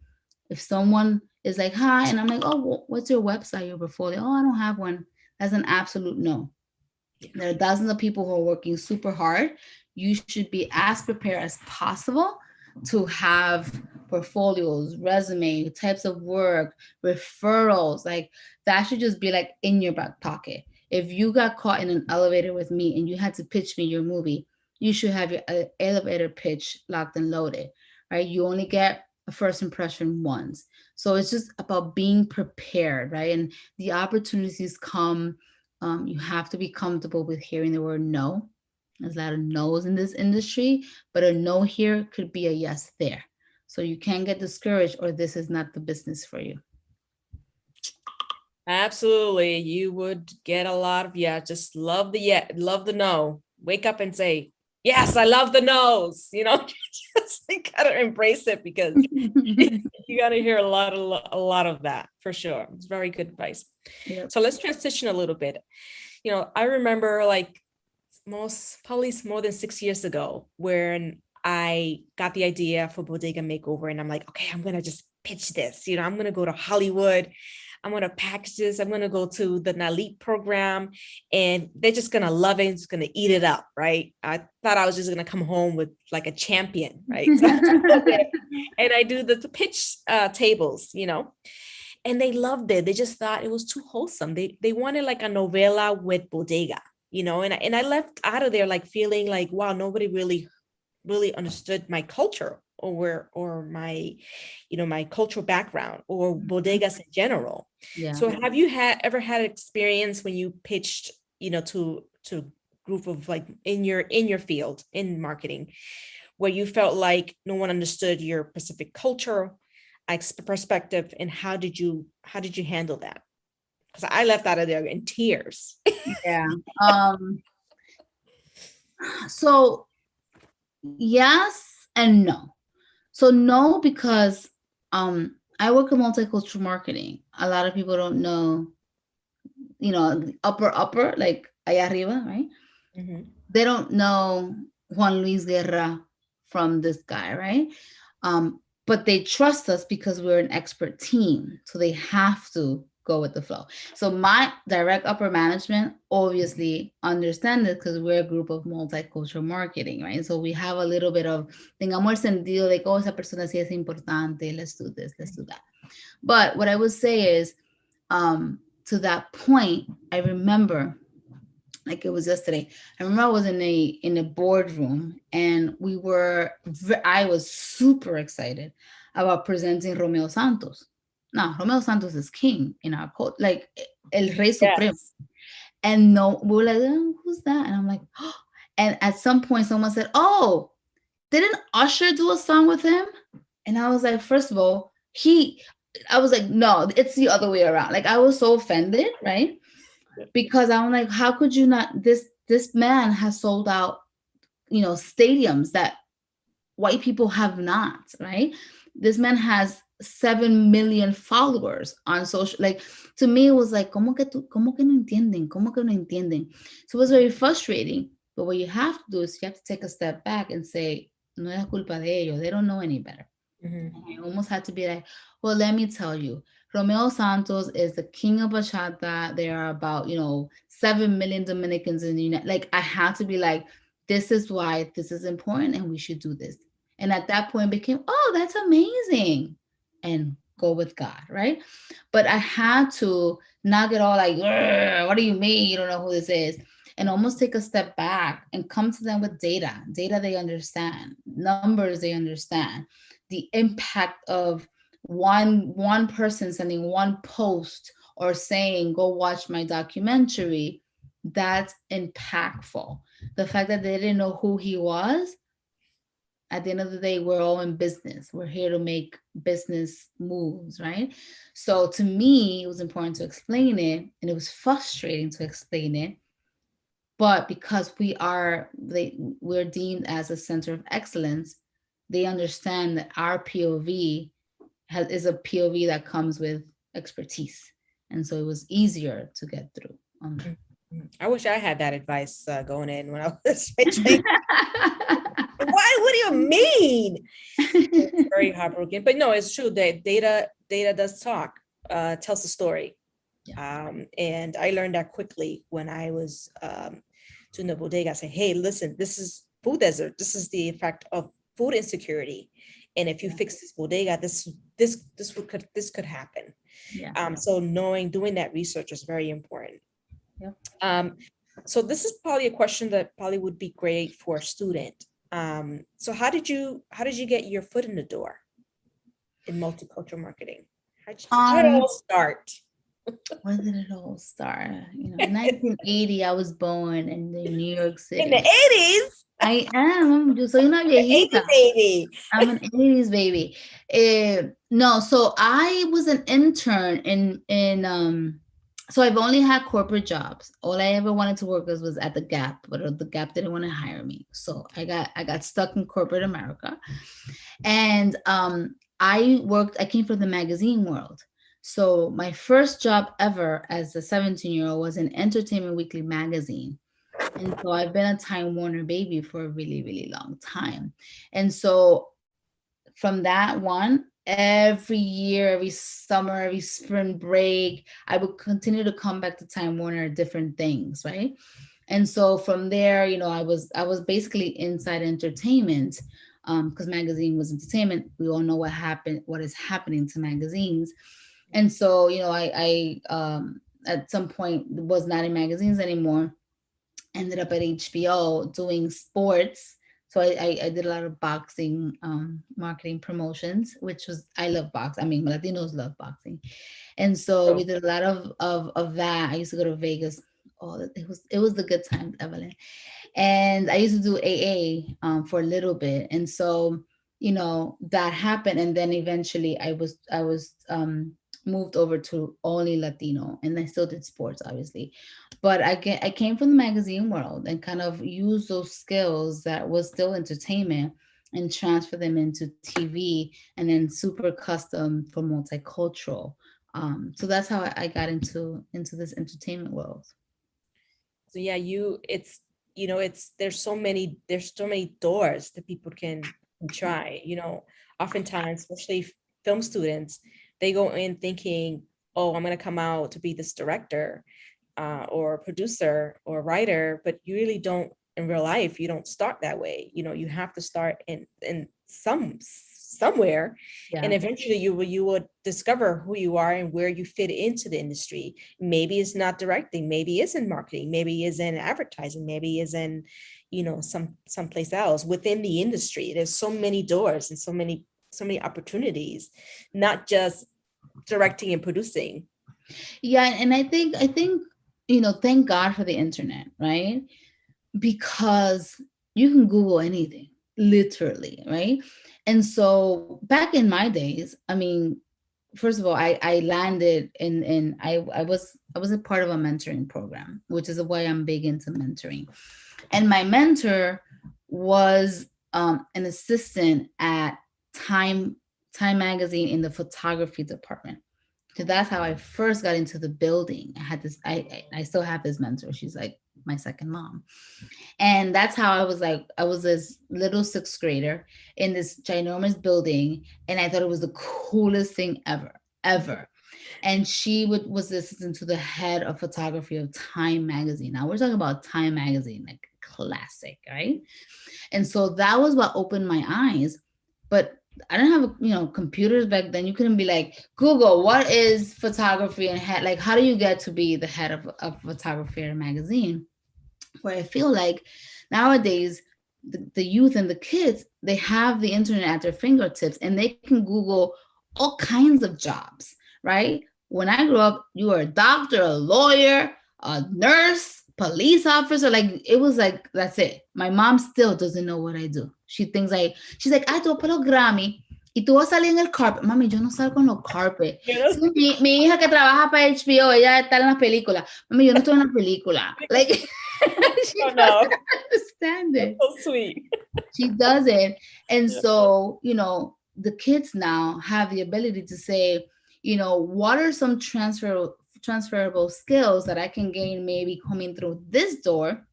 If someone is like, hi, and I'm like, oh, what's your website, your portfolio? Oh, I don't have one. That's an absolute no. There are dozens of people who are working super hard. You should be as prepared as possible to have portfolios, resume, types of work, referrals. Like, that should just be like in your back pocket. If you got caught in an elevator with me and you had to pitch me your movie, you should have your elevator pitch locked and loaded, right? You only get a first impression once. So it's just about being prepared, right? And the opportunities come, you have to be comfortable with hearing the word no. There's a lot of no's in this industry, but a no here could be a yes there. So you can't get discouraged, or this is not the business for you. Absolutely. You would get a lot of, just love the no. Wake up and say, yes, I love the no's, just like gotta embrace it, because you gotta hear a lot of that for sure. It's very good advice. Yep. So let's transition a little bit. I remember like probably more than 6 years ago when I got the idea for Bodega Makeover, and I'm like, okay, I'm gonna just pitch this. I'm gonna go to Hollywood. I'm going to package this. I'm going to go to the NALEAP program, and they're just going to love it. And just going to eat it up. Right. I thought I was just going to come home with like a champion. Right. So and I do the pitch tables, and they loved it. They just thought it was too wholesome. They wanted like a novela with bodega, and I left out of there like feeling like, wow, nobody really understood my culture or my, my cultural background or bodegas in general. Yeah. So have you ever had experience when you pitched, to a group of like in your field in marketing, where you felt like no one understood your Pacific culture perspective, and how did you handle that? Because I left out of there in tears. Yeah. So yes and no. So no, because I work in multicultural marketing. A lot of people don't know, upper, like allá arriba, right? Mm-hmm. They don't know Juan Luis Guerra from this guy, right? But they trust us because we're an expert team. So they have to go with the flow. So my direct upper management obviously understand this because we're a group of multicultural marketing, right? So we have a little bit of, tengamos el sentido de que, oh, esa persona sí es importante, let's do this, let's do that. But what I would say is, to that point, I remember, like it was yesterday, I remember I was in a boardroom and I was super excited about presenting Romeo Santos. Now, Romeo Santos is king in our code, like El Rey Supremo. And no, we were like, oh, who's that? And I'm like, oh. And at some point someone said, oh, didn't Usher do a song with him? And I was like, first of all, I was like, no, it's the other way around. Like I was so offended, right? Because I'm like, how could you not, this man has sold out, stadiums that white people have not, right? This man has 7 million followers on social, like, to me, it was like, ¿cómo que no entienden? ¿Cómo que no entienden? So it was very frustrating. But what you have to do is you have to take a step back and say, no es culpa de ellos. They don't know any better. And I almost had to be like, well, let me tell you, Romeo Santos is the king of bachata. There are about, 7 million Dominicans in the United. Like, I had to be like, this is why this is important and we should do this. And at that point became, oh, that's amazing. And go with God, right? But I had to not get all like, what do you mean? You don't know who this is? And almost take a step back and come to them with data they understand, numbers they understand, the impact of one person sending one post or saying, go watch my documentary. That's impactful. The fact that they didn't know who he was, at the end of the day, we're all in business. We're here to make business moves, right? So to me, it was important to explain it, and it was frustrating to explain it. But because we're deemed as a center of excellence, they understand that our POV is a POV that comes with expertise. And so it was easier to get through on that. I wish I had that advice going in when I was switching. Why? What do you mean? It's very heartbroken. But no, it's true that data does talk, tells the story. Yeah. And I learned that quickly when I was to the bodega. I say, hey, listen, this is food desert. This is the effect of food insecurity. And if you fix this bodega, this could happen. Yeah. So doing that research is very important. Yeah. So this is probably a question that probably would be great for a student. So how did you get your foot in the door in multicultural marketing? How did it all start? Where did it all start? In 1980, I was born in New York City. In the 80s? I am. So you're not viejita. Baby. I'm an 80s baby. No, so I was an intern in so I've only had corporate jobs. All I ever wanted to work was at the Gap, but the Gap didn't want to hire me. So I got stuck in corporate America. And I came from the magazine world. So my first job ever as a 17-year-old was in Entertainment Weekly magazine. And so I've been a Time Warner baby for a really, really long time. And so from that one, every year, every summer, every spring break, I would continue to come back to Time Warner, different things, right? And so from there, I was basically inside entertainment, because magazine was entertainment. We all know what is happening to magazines. And so, I at some point was not in magazines anymore. Ended up at HBO doing sports. So I did a lot of boxing marketing promotions, I love boxing. I mean, Latinos love boxing. And so we did a lot of that. I used to go to Vegas. Oh, it was the good times, Evelyn. And I used to do AA for a little bit. And so, that happened. And then eventually I was moved over to only Latino, and I still did sports, obviously. But I came from the magazine world and kind of used those skills that was still entertainment and transfer them into TV, and then super custom for multicultural. So that's how I got into this entertainment world. So yeah, there's so many doors that people can try. Oftentimes, especially film students, they go in thinking, oh, I'm going to come out to be this director or producer or writer, but you really don't. In real life, you don't start that way. You have to start in somewhere, and eventually you will discover who you are and where you fit into the industry. Maybe it's not directing, maybe it's in marketing, maybe it's in advertising, maybe it's in someplace else within the industry. There's so many doors and so many opportunities, not just directing and producing. And I think thank God for the internet, right? Because you can Google anything, literally, right? And so back in my days, I mean, first of all, I landed I was a part of a mentoring program, which is why I'm big into mentoring. And my mentor was an assistant at Time magazine in the photography department. So that's how I first got into the building. I had this, I still have this mentor. She's like my second mom. And that's how I was this little sixth grader in this ginormous building. And I thought it was the coolest thing ever. And she was the assistant to the head of photography of Time magazine. Now we're talking about Time magazine, like classic, right? And so that was what opened my eyes. But I didn't have, computers back then. You couldn't be like, Google, what is photography and head? Like, how do you get to be the head of photography at a magazine? Where I feel like nowadays, the youth and the kids, they have the internet at their fingertips and they can Google all kinds of jobs, right? When I grew up, you were a doctor, a lawyer, a nurse, police officer. Like, it was like, that's it. My mom still doesn't know what I do. She's like, ay, tú para los Grammy y tú vas a salir en el carpet. Mami, yo no salgo en los carpet. Sí, mi hija que trabaja para HBO, ella está en las películas. Mami, yo no estoy en la película. Like, she doesn't understand it. That's so sweet. She doesn't. And so, the kids now have the ability to say, what are some transferable skills that I can gain maybe coming through this door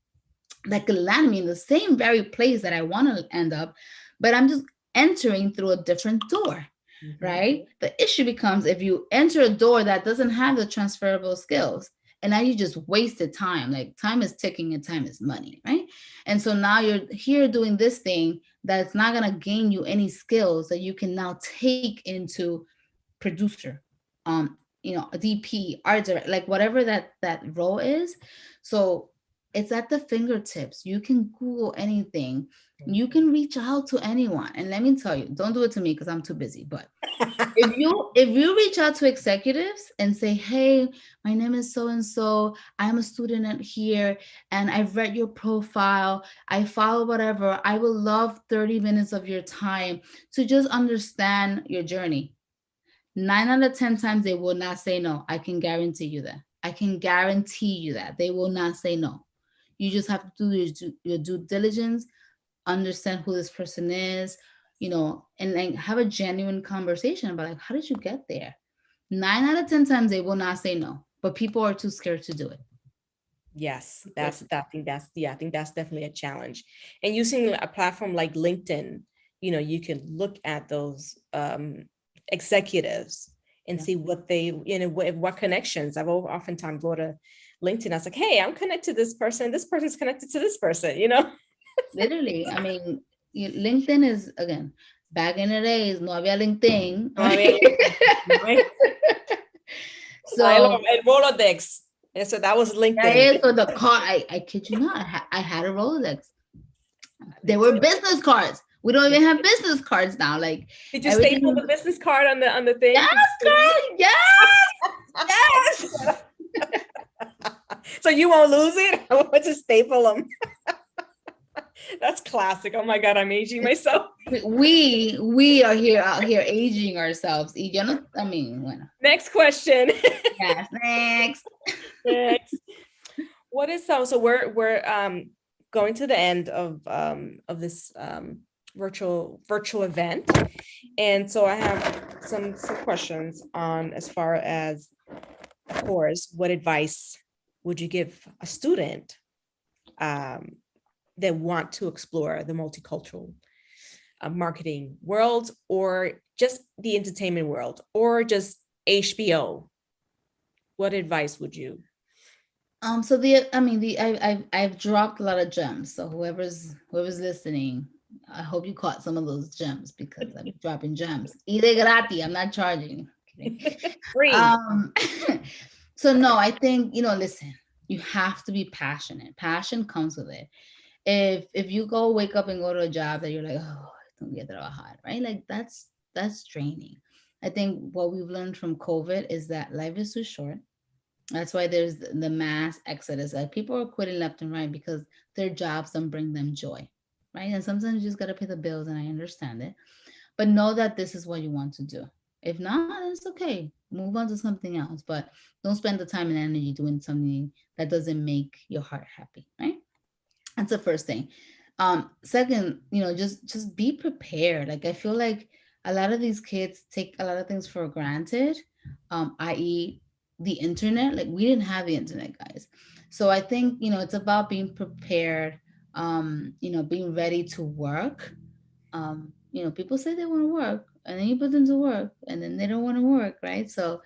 that could land me in the same very place that I want to end up, but I'm just entering through a different door, right? The issue becomes if you enter a door that doesn't have the transferable skills, and now you just wasted time. Like, time is ticking and time is money, right? And so now you're here doing this thing that's not going to gain you any skills that you can now take into producer, a DP, art director, like whatever that role is. So it's at the fingertips. You can Google anything. You can reach out to anyone. And let me tell you, don't do it to me because I'm too busy. But if you reach out to executives and say, hey, my name is so-and-so, I'm a student at here, and I've read your profile, I follow whatever, I will love 30 minutes of your time to just understand your journey. 9 out of 10 times they will not say no. I can guarantee you that. They will not say no. You just have to do your due diligence, understand who this person is, and like have a genuine conversation about like, how did you get there? 9 out of 10 times they will not say no, but people are too scared to do it. Yes, I think that's definitely a challenge. And using a platform like LinkedIn, you can look at those executives and see what they, what connections. I've oftentimes go to LinkedIn. I was like, hey, I'm connected to this person. This person's connected to this person, Literally. I mean, LinkedIn is, again, back in the days, no había LinkedIn. Right? So el Rolodex. So that was LinkedIn. So the card, I kid you not, I had a Rolodex. There were business cards. We don't even have business cards now. Like, did you staple the business card on the thing? Yes, girl. Yes. So you won't lose it? I want to staple them. That's classic. Oh my God, I'm aging myself. We are out here aging ourselves. Next question. Yes, next. What is so we're going to the end of this virtual event, and so I have some questions on as far as, of course, what advice would you give a student that want to explore the multicultural marketing world, or just the entertainment world, or just HBO? What advice would you? So I've dropped a lot of gems. So whoever's listening, I hope you caught some of those gems because I'm dropping gems. Ide gratis. I'm not charging. Free. So no, I think, listen, you have to be passionate. Passion comes with it. If you wake up and go to a job that you're like, oh, don't get trabajar, right? Like that's draining. I think what we've learned from COVID is that life is too short. That's why there's the mass exodus. Like people are quitting left and right because their jobs don't bring them joy, right? And sometimes you just got to pay the bills, and I understand it. But know that this is what you want to do. If not, it's okay. Move on to something else. But don't spend the time and energy doing something that doesn't make your heart happy, right? That's the first thing. Second, just be prepared. Like I feel like a lot of these kids take a lot of things for granted, i.e., the internet. Like we didn't have the internet, guys. So I think it's about being prepared. Being ready to work. People say they want to work, and then you put them to work, and then they don't want to work, right? So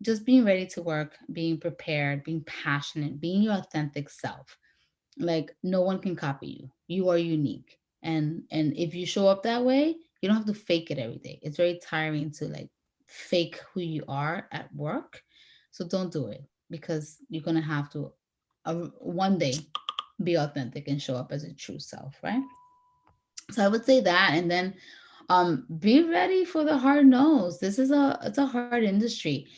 just being ready to work, being prepared, being passionate, being your authentic self. Like no one can copy you. You are unique. And if you show up that way, you don't have to fake it every day. It's very tiring to like fake who you are at work. So don't do it, because you're going to have to one day be authentic and show up as a true self, right? So I would say that. And then be ready for the hard no's. It's a hard industry.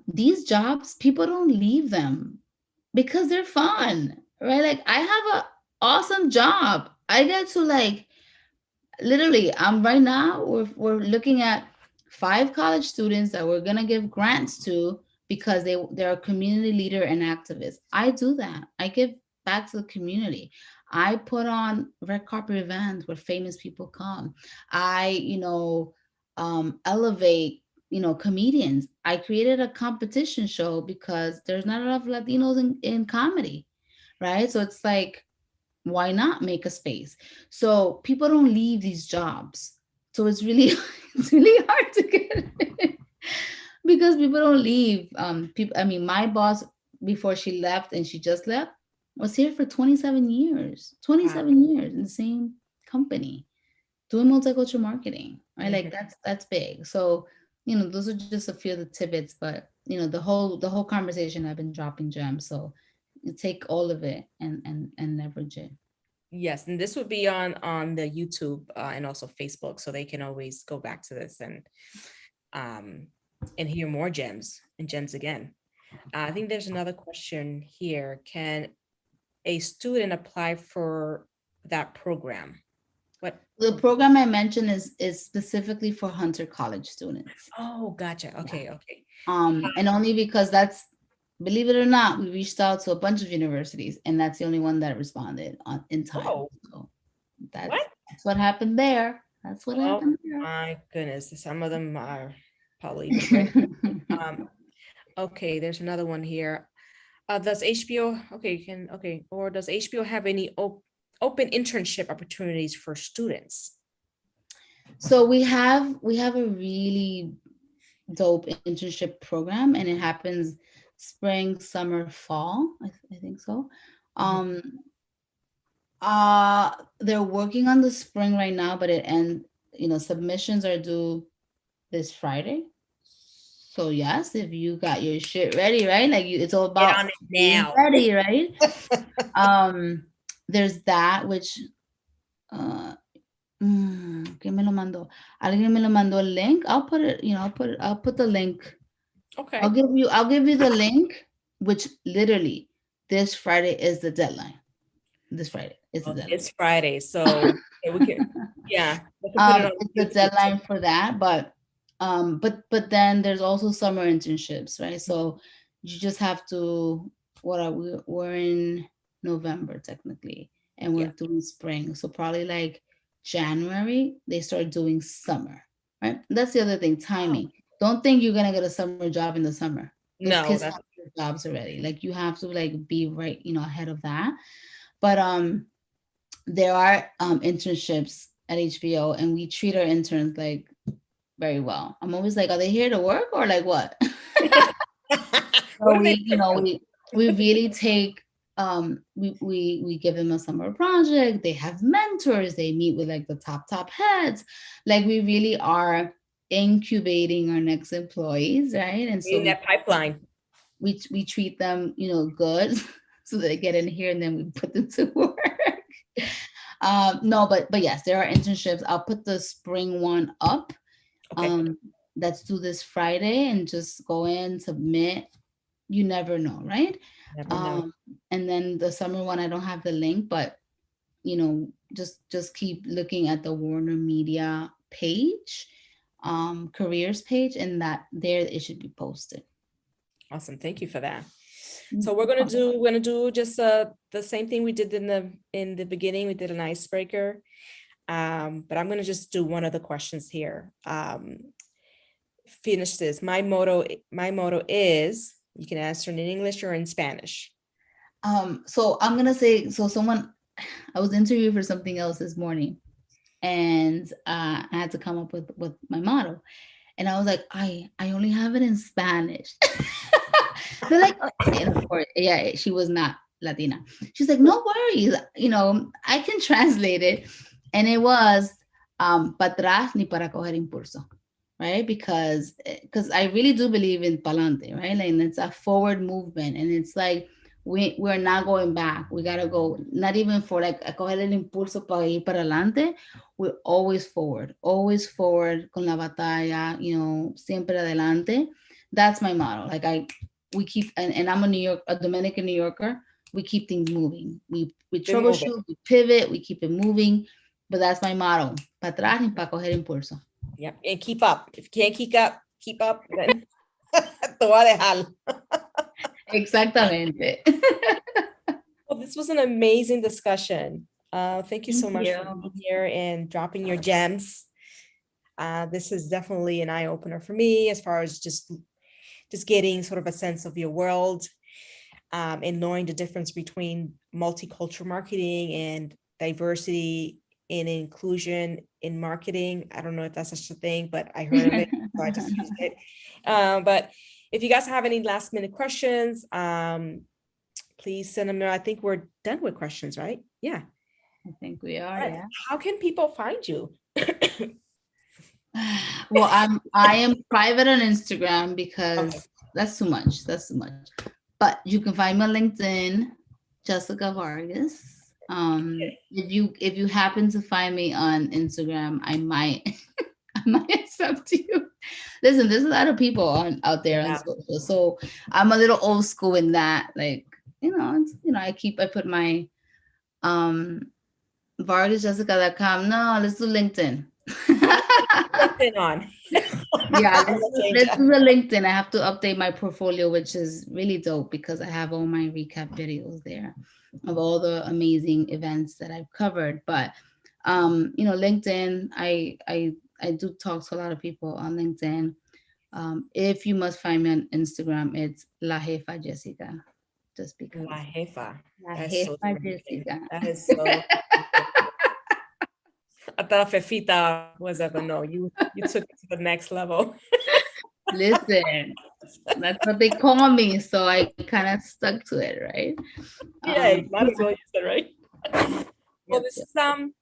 These jobs, people don't leave them because they're fun, right? Like I have an awesome job. I get to like literally, right now we're looking at 5 college students that we're gonna give grants to because they're a community leader and activist. I do that. I give back to the community. I put on red carpet events where famous people come. I elevate comedians. I created a competition show because there's not enough Latinos in comedy, right? So it's like, why not make a space? So people don't leave these jobs. So it's really hard to get it because people don't leave. My boss, before she left, and she just left, was here for 27 years. 27 years in the same company doing multicultural marketing, right? Like that's big. So those are just a few of the tidbits, but the whole conversation, I've been dropping gems. So you take all of it and leverage it. Yes, and this would be on the YouTube and also Facebook, so they can always go back to this and hear more gems and gems again. I think there's another question here. Can a student apply for that program? What the program I mentioned is specifically for Hunter College students. Oh, gotcha. Okay. And only because believe it or not, we reached out to a bunch of universities, and that's the only one that responded in time. Oh. So that's what happened there. That's what happened there. My goodness, some of them are probably okay. There's another one here. Does HBO does HBO have any open internship opportunities for students? So we have a really dope internship program, and it happens spring, summer, fall. I think so. They're working on the spring right now, but submissions are due this Friday. So yes, if you got your shit ready, right? Like it's all about being ready, right? There's that, which ¿quién me lo mandó? Alguien me lo mandó el link. I'll put it, I'll put the link. Okay. I'll give you the link, which literally this Friday is the deadline. This Friday is the deadline. It's Friday, so we can, yeah. It's the deadline for that, but then there's also summer internships, right? So you just have to. We're in November technically, and we're doing spring, so probably like January they start doing summer, right? That's the other thing, timing. Don't think you're gonna get a summer job in the summer. Those kids have their jobs already. Like you have to like be right, ahead of that. But there are internships at HBO, and we treat our interns like very well. I'm always like, are they here to work or like what? So we really take we give them a summer project. They have mentors. They meet with like the top heads. Like we really are incubating our next employees, right? And so in that pipeline, we treat them, good, so they get in here and then we put them to work. No, but yes, there are internships. I'll put the spring one up. Okay. That's due this Friday, and just go in, submit. You never know, right? Never know. And then the summer one, I don't have the link, but just keep looking at the Warner Media page, careers page, and that there it should be posted. Awesome. Thank you for that. So we're gonna do just the same thing we did in the beginning. We did an icebreaker, but I'm gonna just do one of the questions here. Finish this. My motto is, you can answer in English or in Spanish. So I'm gonna say, I was interviewed for something else this morning, and I had to come up with my motto, and I was like, I only have it in Spanish. They're like, and of course, yeah, she was not Latina. She's like, no worries, I can translate it. And it was pa' atrás ni para coger impulso, right? Because I really do believe in pa'lante, right? Like, and it's a forward movement, and it's like we're not going back. We gotta go, not even for like a coger el impulso para ir para adelante. We're always forward con la batalla, siempre adelante. That's my motto. Like we keep, and I'm a Dominican New Yorker. We keep things moving. We troubleshoot, we pivot, we keep it moving. But that's my motto. Pa' atrás ni pa' coger impulso. Yeah, and keep up. If you can't keep up, then te voy a dejar. Exactamente. Well, this was an amazing discussion. Thank you so much for being here and dropping your gems. This is definitely an eye opener for me, as far as just getting sort of a sense of your world, and knowing the difference between multicultural marketing and diversity and inclusion in marketing. I don't know if that's such a thing, but I heard of it, so I just used it. But if you guys have any last minute questions, please send them. I think we're done with questions, right? Yeah. I think we are. Yeah. How can people find you? Well, I am private on Instagram because that's too much. But you can find me on LinkedIn, Jessica Vargas. If you happen to find me on Instagram, I might accept you. Listen, there's a lot of people out there on social, so I'm a little old school in that. Like, I put my vargasjessica.com. No, let's do LinkedIn. LinkedIn on. Yeah, let's do the LinkedIn. I have to update my portfolio, which is really dope because I have all my recap videos there of all the amazing events that I've covered. But LinkedIn, I do talk to a lot of people on LinkedIn. If you must find me on Instagram, it's La Jefa Jessica. Just because. La Jefa. La Jefa Jessica. That is so. I thought Fefita was ever no. You took it to the next level. Listen, that's what they call me, so I kind of stuck to it, right? Yeah, might as well use it, right? Well,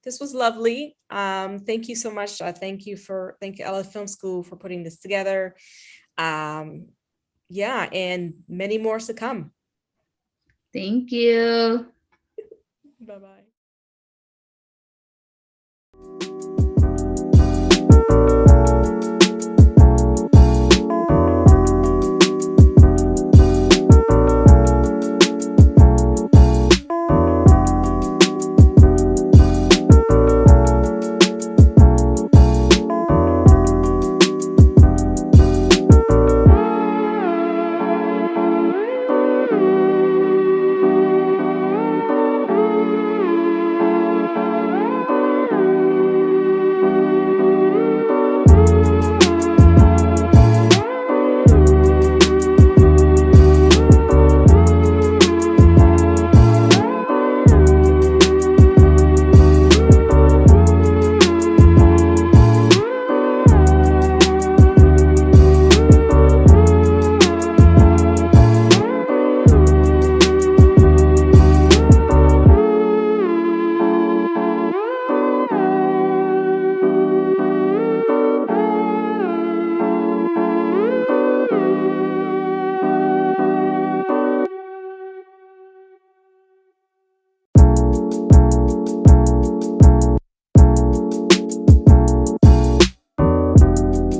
this was lovely. Thank you so much. Thank you LA Film School for putting this together. Yeah, and many more to come. Thank you. Bye-bye.